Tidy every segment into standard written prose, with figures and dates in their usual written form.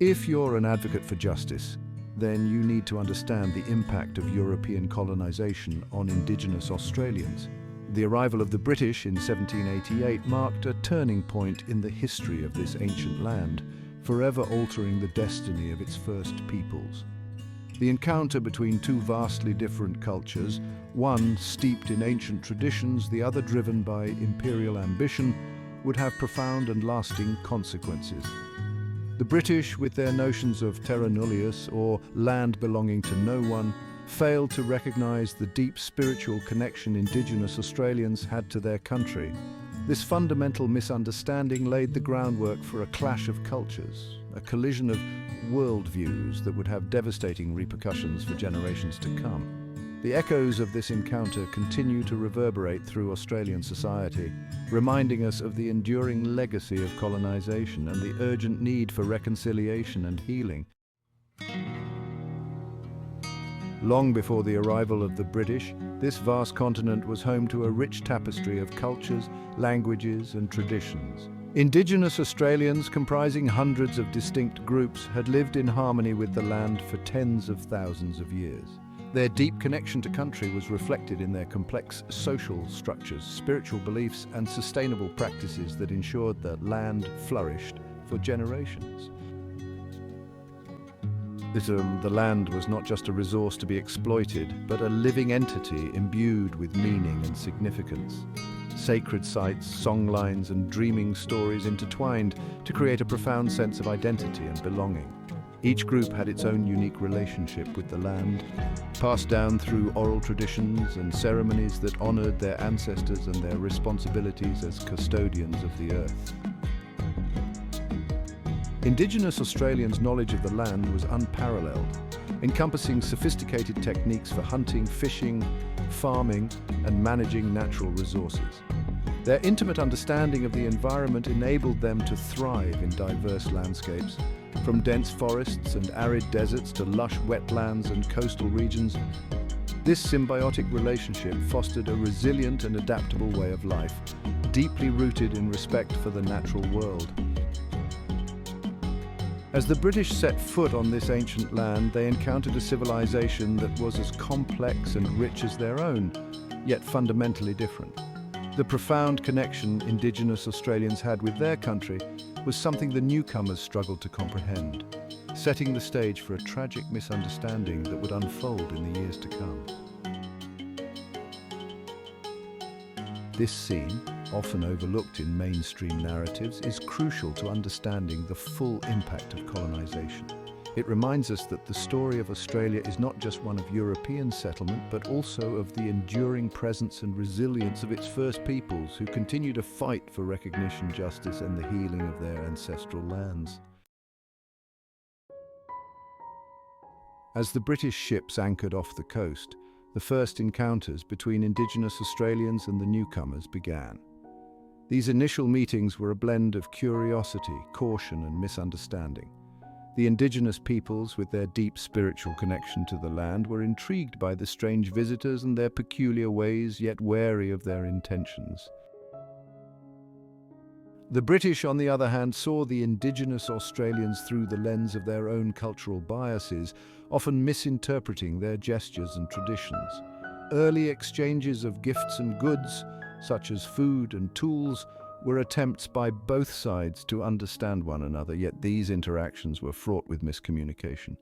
If you're an advocate for justice, then you need to understand the impact of European colonization on Indigenous Australians. The arrival of the British in 1788 marked a turning point in the history of this ancient land, forever altering the destiny of its first peoples. The encounter between two vastly different cultures, one steeped in ancient traditions, the other driven by imperial ambition, would have profound and lasting consequences. The British, with their notions of terra nullius, or land belonging to no one, failed to recognise the deep spiritual connection Indigenous Australians had to their country. This fundamental misunderstanding laid the groundwork for a clash of cultures, a collision of worldviews that would have devastating repercussions for generations to come. The echoes of this encounter continue to reverberate through Australian society, reminding us of the enduring legacy of colonisation and the urgent need for reconciliation and healing. Long before the arrival of the British, this vast continent was home to a rich tapestry of cultures, languages, and traditions. Indigenous Australians, comprising hundreds of distinct groups, had lived in harmony with the land for tens of thousands of years. Their deep connection to country was reflected in their complex social structures, spiritual beliefs, and sustainable practices that ensured that land flourished for generations. The land was not just a resource to be exploited, but a living entity imbued with meaning and significance. Sacred sites, songlines, and dreaming stories intertwined to create a profound sense of identity and belonging. Each group had its own unique relationship with the land, passed down through oral traditions and ceremonies that honored their ancestors and their responsibilities as custodians of the earth. Indigenous Australians' knowledge of the land was unparalleled, encompassing sophisticated techniques for hunting, fishing, farming, and managing natural resources. Their intimate understanding of the environment enabled them to thrive in diverse landscapes, from dense forests and arid deserts to lush wetlands and coastal regions. This symbiotic relationship fostered a resilient and adaptable way of life, deeply rooted in respect for the natural world. As the British set foot on this ancient land, they encountered a civilization that was as complex and rich as their own, yet fundamentally different. The profound connection Indigenous Australians had with their country was something the newcomers struggled to comprehend, setting the stage for a tragic misunderstanding that would unfold in the years to come. This scene, often overlooked in mainstream narratives, is crucial to understanding the full impact of colonisation. It reminds us that the story of Australia is not just one of European settlement, but also of the enduring presence and resilience of its first peoples who continue to fight for recognition, justice, and the healing of their ancestral lands. As the British ships anchored off the coast, the first encounters between Indigenous Australians and the newcomers began. These initial meetings were a blend of curiosity, caution, and misunderstanding. The Indigenous peoples, with their deep spiritual connection to the land, were intrigued by the strange visitors and their peculiar ways, yet wary of their intentions. The British, on the other hand, saw the Indigenous Australians through the lens of their own cultural biases, often misinterpreting their gestures and traditions. Early exchanges of gifts and goods, such as food and tools, were attempts by both sides to understand one another, yet these interactions were fraught with miscommunication.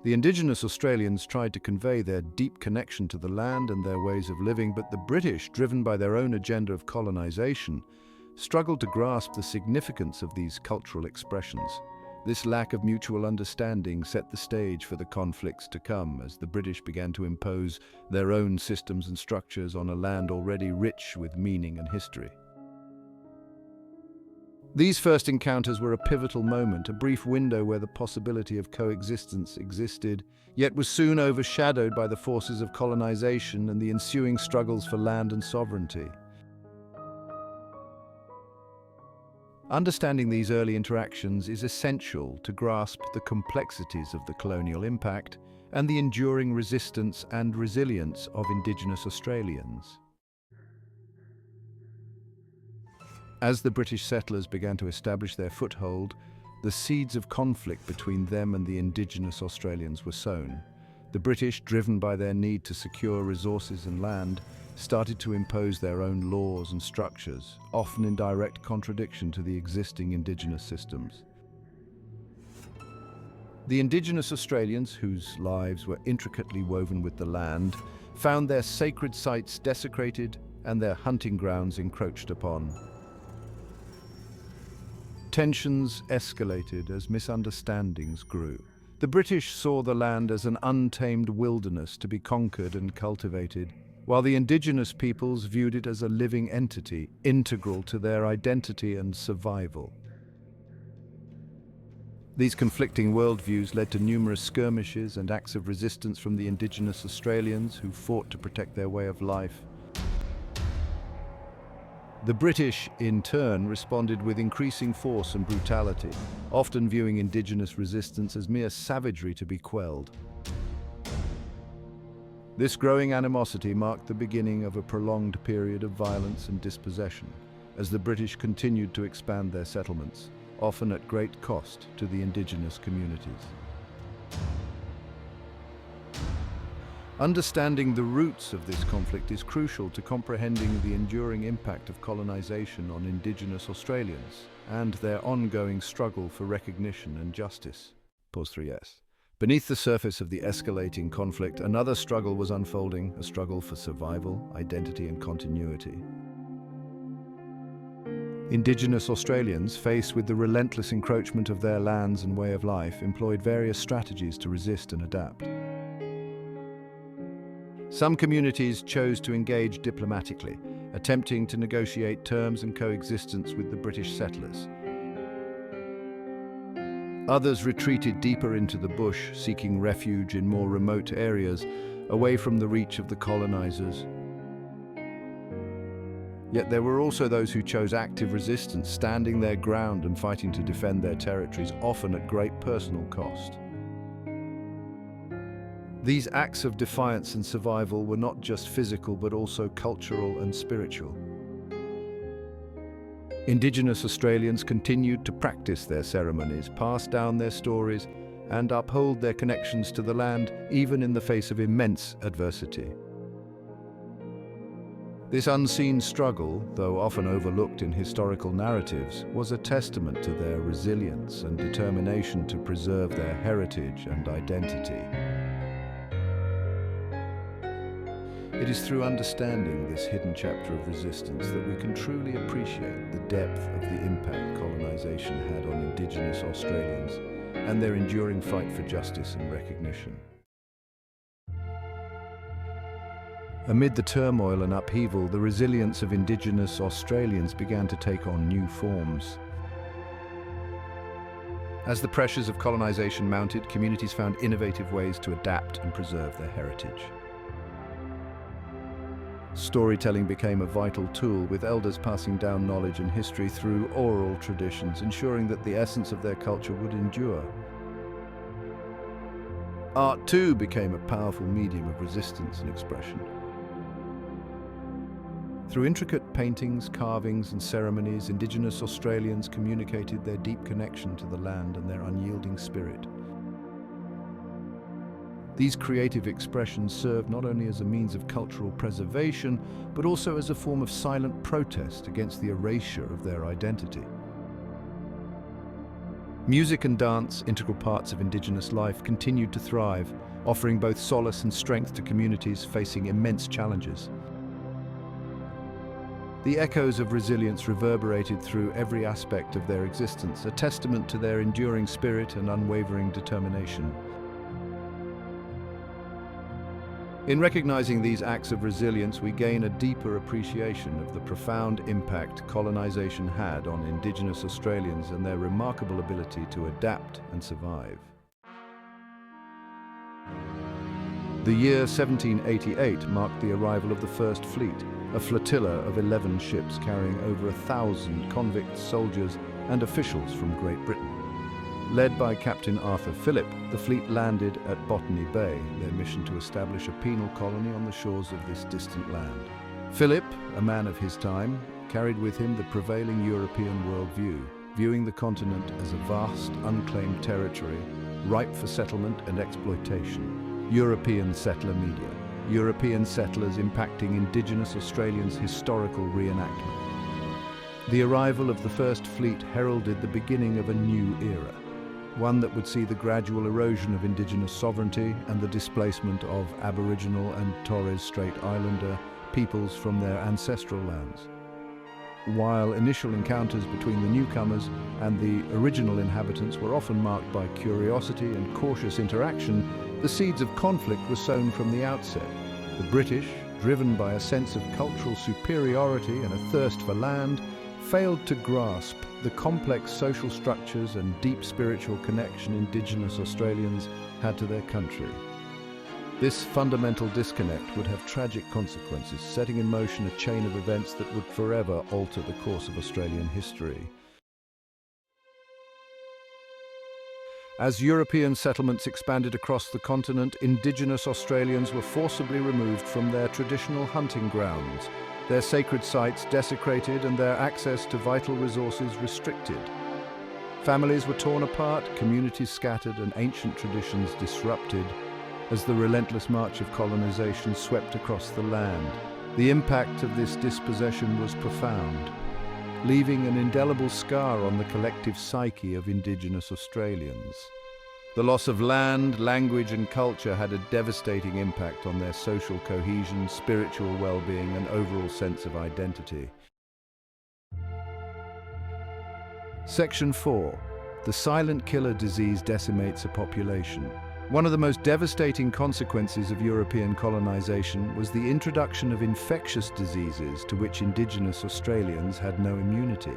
The Indigenous Australians tried to convey their deep connection to the land and their ways of living, but the British, driven by their own agenda of colonisation, struggled to grasp the significance of these cultural expressions. This lack of mutual understanding set the stage for the conflicts to come as the British began to impose their own systems and structures on a land already rich with meaning and history. These first encounters were a pivotal moment, a brief window where the possibility of coexistence existed, yet was soon overshadowed by the forces of colonization and the ensuing struggles for land and sovereignty. Understanding these early interactions is essential to grasp the complexities of the colonial impact and the enduring resistance and resilience of Indigenous Australians. As the British settlers began to establish their foothold, the seeds of conflict between them and the Indigenous Australians were sown. The British, driven by their need to secure resources and land, started to impose their own laws and structures, often in direct contradiction to the existing Indigenous systems. The Indigenous Australians, whose lives were intricately woven with the land, found their sacred sites desecrated and their hunting grounds encroached upon. Tensions escalated as misunderstandings grew. The British saw the land as an untamed wilderness to be conquered and cultivated, while the Indigenous peoples viewed it as a living entity, integral to their identity and survival. These conflicting worldviews led to numerous skirmishes and acts of resistance from the Indigenous Australians who fought to protect their way of life. The British, in turn, responded with increasing force and brutality, often viewing Indigenous resistance as mere savagery to be quelled. This growing animosity marked the beginning of a prolonged period of violence and dispossession, as the British continued to expand their settlements, often at great cost to the Indigenous communities. Understanding the roots of this conflict is crucial to comprehending the enduring impact of colonization on Indigenous Australians and their ongoing struggle for recognition and justice. Pause 3S. Beneath the surface of the escalating conflict, another struggle was unfolding, a struggle for survival, identity, and continuity. Indigenous Australians, faced with the relentless encroachment of their lands and way of life, employed various strategies to resist and adapt. Some communities chose to engage diplomatically, attempting to negotiate terms and coexistence with the British settlers. Others retreated deeper into the bush, seeking refuge in more remote areas, away from the reach of the colonizers. Yet there were also those who chose active resistance, standing their ground and fighting to defend their territories, often at great personal cost. These acts of defiance and survival were not just physical but also cultural and spiritual. Indigenous Australians continued to practice their ceremonies, pass down their stories, and uphold their connections to the land, even in the face of immense adversity. This unseen struggle, though often overlooked in historical narratives, was a testament to their resilience and determination to preserve their heritage and identity. It is through understanding this hidden chapter of resistance that we can truly appreciate the depth of the impact colonization had on Indigenous Australians and their enduring fight for justice and recognition. Amid the turmoil and upheaval, the resilience of Indigenous Australians began to take on new forms. As the pressures of colonization mounted, communities found innovative ways to adapt and preserve their heritage. Storytelling became a vital tool, with elders passing down knowledge and history through oral traditions, ensuring that the essence of their culture would endure. Art, too, became a powerful medium of resistance and expression. Through intricate paintings, carvings, and ceremonies, Indigenous Australians communicated their deep connection to the land and their unyielding spirit. These creative expressions served not only as a means of cultural preservation, but also as a form of silent protest against the erasure of their identity. Music and dance, integral parts of Indigenous life, continued to thrive, offering both solace and strength to communities facing immense challenges. The echoes of resilience reverberated through every aspect of their existence, a testament to their enduring spirit and unwavering determination. In recognizing these acts of resilience, we gain a deeper appreciation of the profound impact colonization had on Indigenous Australians and their remarkable ability to adapt and survive. The year 1788 marked the arrival of the First Fleet, a flotilla of 11 ships carrying over 1,000 convict soldiers and officials from Great Britain. Led by Captain Arthur Phillip, the fleet landed at Botany Bay, their mission to establish a penal colony on the shores of this distant land. Phillip, a man of his time, carried with him the prevailing European worldview, viewing the continent as a vast, unclaimed territory, ripe for settlement and exploitation. European settler media. European settlers impacting Indigenous Australians' historical reenactment. The arrival of the First Fleet heralded the beginning of a new era, one that would see the gradual erosion of Indigenous sovereignty and the displacement of Aboriginal and Torres Strait Islander peoples from their ancestral lands. While initial encounters between the newcomers and the original inhabitants were often marked by curiosity and cautious interaction, the seeds of conflict were sown from the outset. The British, driven by a sense of cultural superiority and a thirst for land, failed to grasp the complex social structures and deep spiritual connection Indigenous Australians had to their country. This fundamental disconnect would have tragic consequences, setting in motion a chain of events that would forever alter the course of Australian history. As European settlements expanded across the continent, Indigenous Australians were forcibly removed from their traditional hunting grounds, their sacred sites desecrated and their access to vital resources restricted. Families were torn apart, communities scattered, and ancient traditions disrupted as the relentless march of colonization swept across the land. The impact of this dispossession was profound, leaving an indelible scar on the collective psyche of Indigenous Australians. The loss of land, language, and culture had a devastating impact on their social cohesion, spiritual well-being, and overall sense of identity. Section 4. The silent killer disease decimates a population. One of the most devastating consequences of European colonization was the introduction of infectious diseases to which Indigenous Australians had no immunity.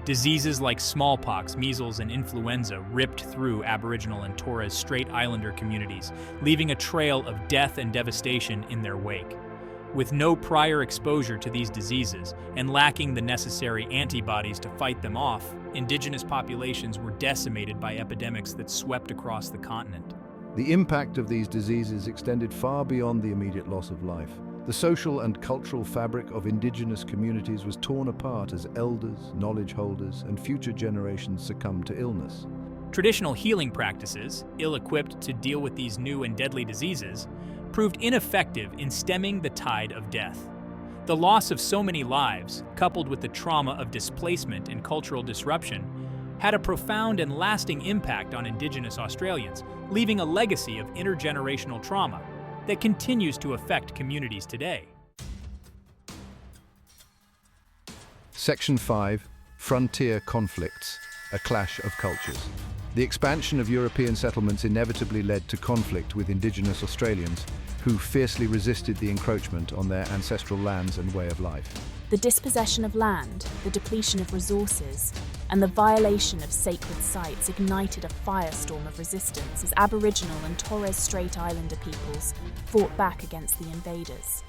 Diseases like smallpox, measles, and influenza ripped through Aboriginal and Torres Strait Islander communities, leaving a trail of death and devastation in their wake. With no prior exposure to these diseases and lacking the necessary antibodies to fight them off, Indigenous populations were decimated by epidemics that swept across the continent. The impact of these diseases extended far beyond the immediate loss of life. The social and cultural fabric of Indigenous communities was torn apart as elders, knowledge holders, and future generations succumbed to illness. Traditional healing practices, ill-equipped to deal with these new and deadly diseases, proved ineffective in stemming the tide of death. The loss of so many lives, coupled with the trauma of displacement and cultural disruption, had a profound and lasting impact on Indigenous Australians, leaving a legacy of intergenerational trauma that continues to affect communities today. Section 5. Frontier conflicts, a clash of cultures. The expansion of European settlements inevitably led to conflict with Indigenous Australians, who fiercely resisted the encroachment on their ancestral lands and way of life. The dispossession of land, the depletion of resources, and the violation of sacred sites ignited a firestorm of resistance as Aboriginal and Torres Strait Islander peoples fought back against the invaders.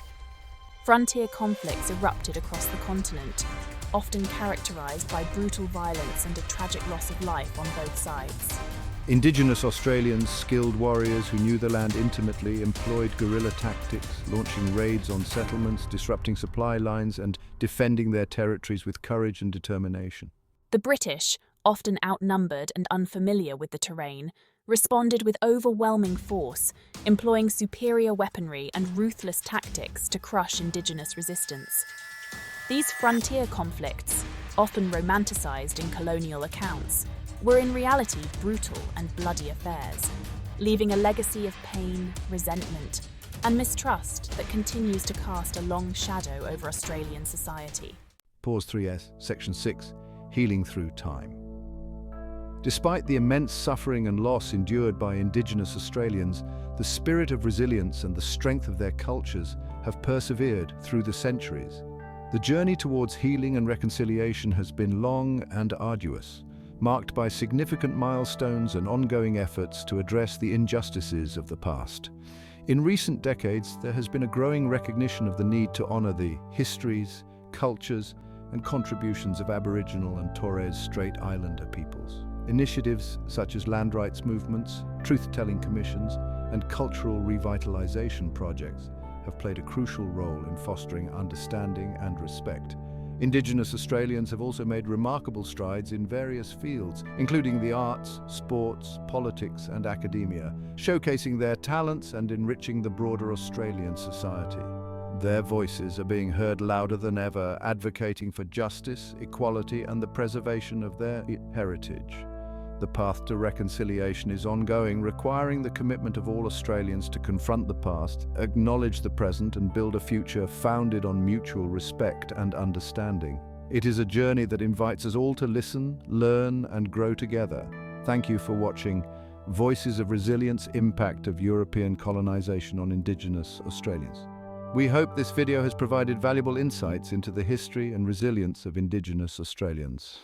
Frontier conflicts erupted across the continent, often characterised by brutal violence and a tragic loss of life on both sides. Indigenous Australians, skilled warriors who knew the land intimately, employed guerrilla tactics, launching raids on settlements, disrupting supply lines, and defending their territories with courage and determination. The British, often outnumbered and unfamiliar with the terrain, responded with overwhelming force, employing superior weaponry and ruthless tactics to crush Indigenous resistance. These frontier conflicts, often romanticised in colonial accounts, were in reality brutal and bloody affairs, leaving a legacy of pain, resentment, and mistrust that continues to cast a long shadow over Australian society. Pause 3S, Section 6, Healing Through Time. Despite the immense suffering and loss endured by Indigenous Australians, the spirit of resilience and the strength of their cultures have persevered through the centuries. The journey towards healing and reconciliation has been long and arduous, marked by significant milestones and ongoing efforts to address the injustices of the past. In recent decades, there has been a growing recognition of the need to honor the histories, cultures, and contributions of Aboriginal and Torres Strait Islander peoples. Initiatives such as land rights movements, truth-telling commissions, and cultural revitalization projects have played a crucial role in fostering understanding and respect, Indigenous Australians have also made remarkable strides in various fields, including the arts, sports, politics, and academia, showcasing their talents and enriching the broader Australian society. Their voices are being heard louder than ever, advocating for justice, equality, and the preservation of their heritage. The path to reconciliation is ongoing, requiring the commitment of all Australians to confront the past, acknowledge the present, and build a future founded on mutual respect and understanding. It is a journey that invites us all to listen, learn, and grow together. Thank you for watching Voices of Resilience: Impact of European Colonization on Indigenous Australians. We hope this video has provided valuable insights into the history and resilience of Indigenous Australians.